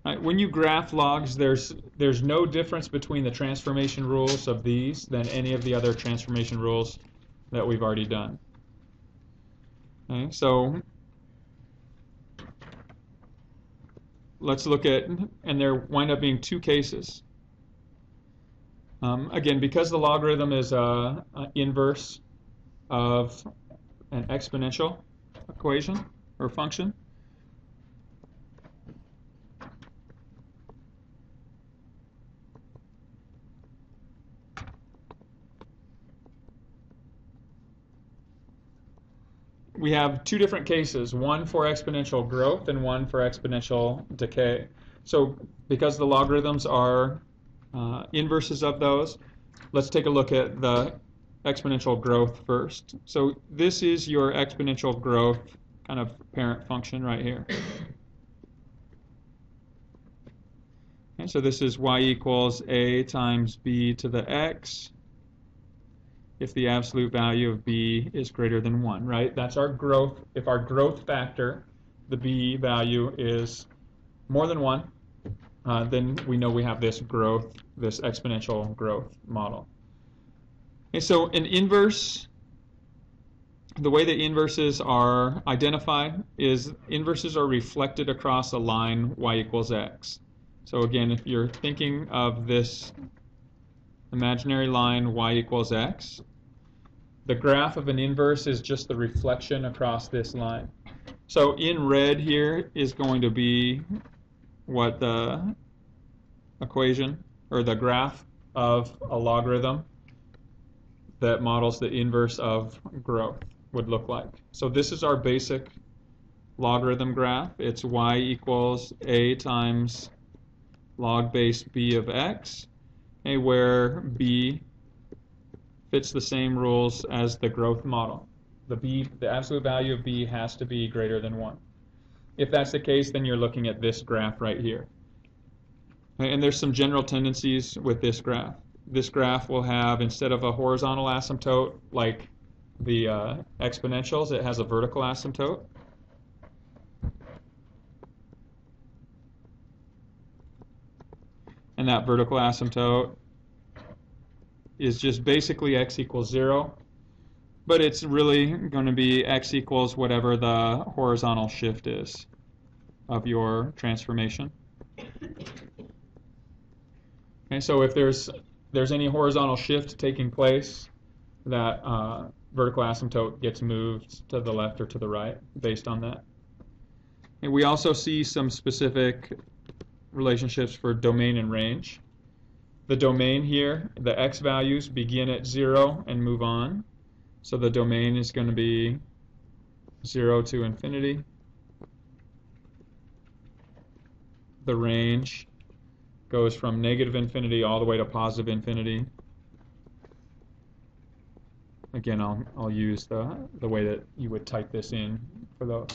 Right, when you graph logs, there's no difference between the transformation rules of these than any of the other transformation rules that we've already done. Okay, so let's look at, and there wind up being two cases. Again, because the logarithm is an inverse of an exponential equation or function, we have two different cases, one for exponential growth and one for exponential decay. So because the logarithms are inverses of those, let's take a look at the exponential growth first. So this is your exponential growth kind of parent function right here. Okay, so this is y equals a times b to the x if the absolute value of b is greater than 1, right? That's our growth. If our growth factor, the b value, is more than 1, then we know we have this growth, this exponential growth model. Okay, so an inverse, the way that inverses are identified is inverses are reflected across a line y equals x. So again, if you're thinking of this imaginary line y equals x, the graph of an inverse is just the reflection across this line. So in red here is going to be what the equation or the graph of a logarithm that models the inverse of growth would look like. So this is our basic logarithm graph. It's y equals a times log base b of x, okay, where b fits the same rules as the growth model. The absolute value of b has to be greater than 1. If that's the case, then you're looking at this graph right here. Okay, and there's some general tendencies with this graph. This graph will have, instead of a horizontal asymptote like the exponentials, it has a vertical asymptote. And that vertical asymptote is just basically x equals 0, but it's really going to be x equals whatever the horizontal shift is of your transformation. Okay, so if there's any horizontal shift taking place, that vertical asymptote gets moved to the left or to the right based on that. And we also see some specific relationships for domain and range. The domain here, the x values begin at 0 and move on. So the domain is going to be 0 to infinity. The range goes from negative infinity all the way to positive infinity. Again, I'll use the way that you would type this in for those.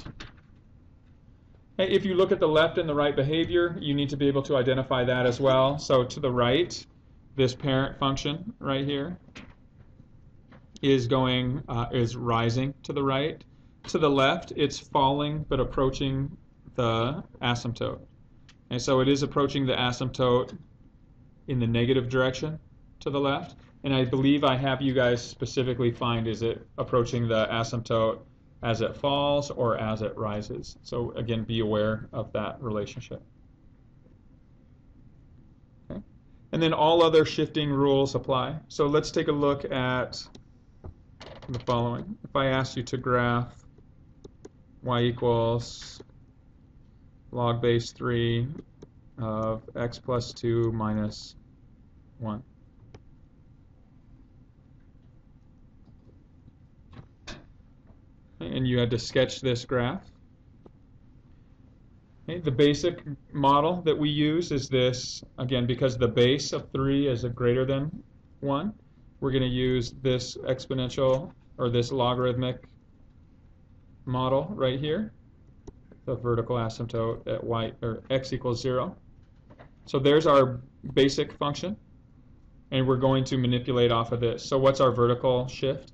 If you look at the left and the right behavior, you need to be able to identify that as well. So to the right, this parent function right here is rising to the right. To the left, it's falling but approaching the asymptote. And so it is approaching the asymptote in the negative direction to the left. And I believe I have you guys specifically find, is it approaching the asymptote as it falls or as it rises? So again, be aware of that relationship. Okay. And then all other shifting rules apply. So let's take a look at the following. If I asked you to graph y equals log base 3 of x plus 2 minus 1. And you had to sketch this graph. Okay, the basic model that we use is this, again, because the base of 3 is a greater than 1, we're going to use this exponential or this logarithmic model right here, the vertical asymptote at y or x equals 0. So there's our basic function, and we're going to manipulate off of this. So what's our vertical shift?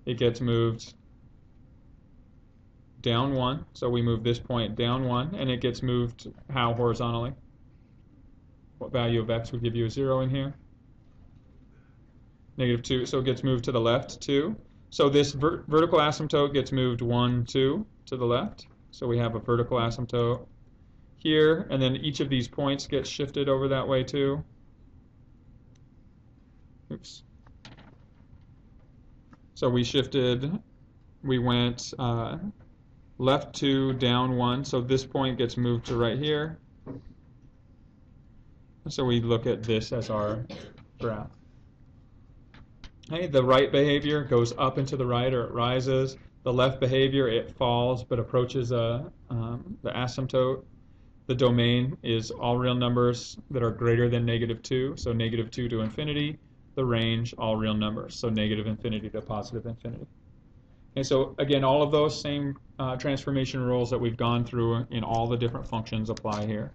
It gets moved down 1. So we move this point down 1, and it gets moved how horizontally? What value of x would give you a 0 in here? -2, so it gets moved to the left 2. So this vertical asymptote gets moved 1, 2 to the left. So we have a vertical asymptote here, and then each of these points gets shifted over that way too. Oops. So we went left 2, down 1, so this point gets moved to right here. So we look at this as our graph. Okay, the right behavior goes up and to the right, or it rises. The left behavior, it falls but approaches the asymptote. The domain is all real numbers that are greater than -2, so -2 to infinity. The range, all real numbers, so -infinity to +infinity. And so again, all of those same transformation rules that we've gone through in all the different functions apply here.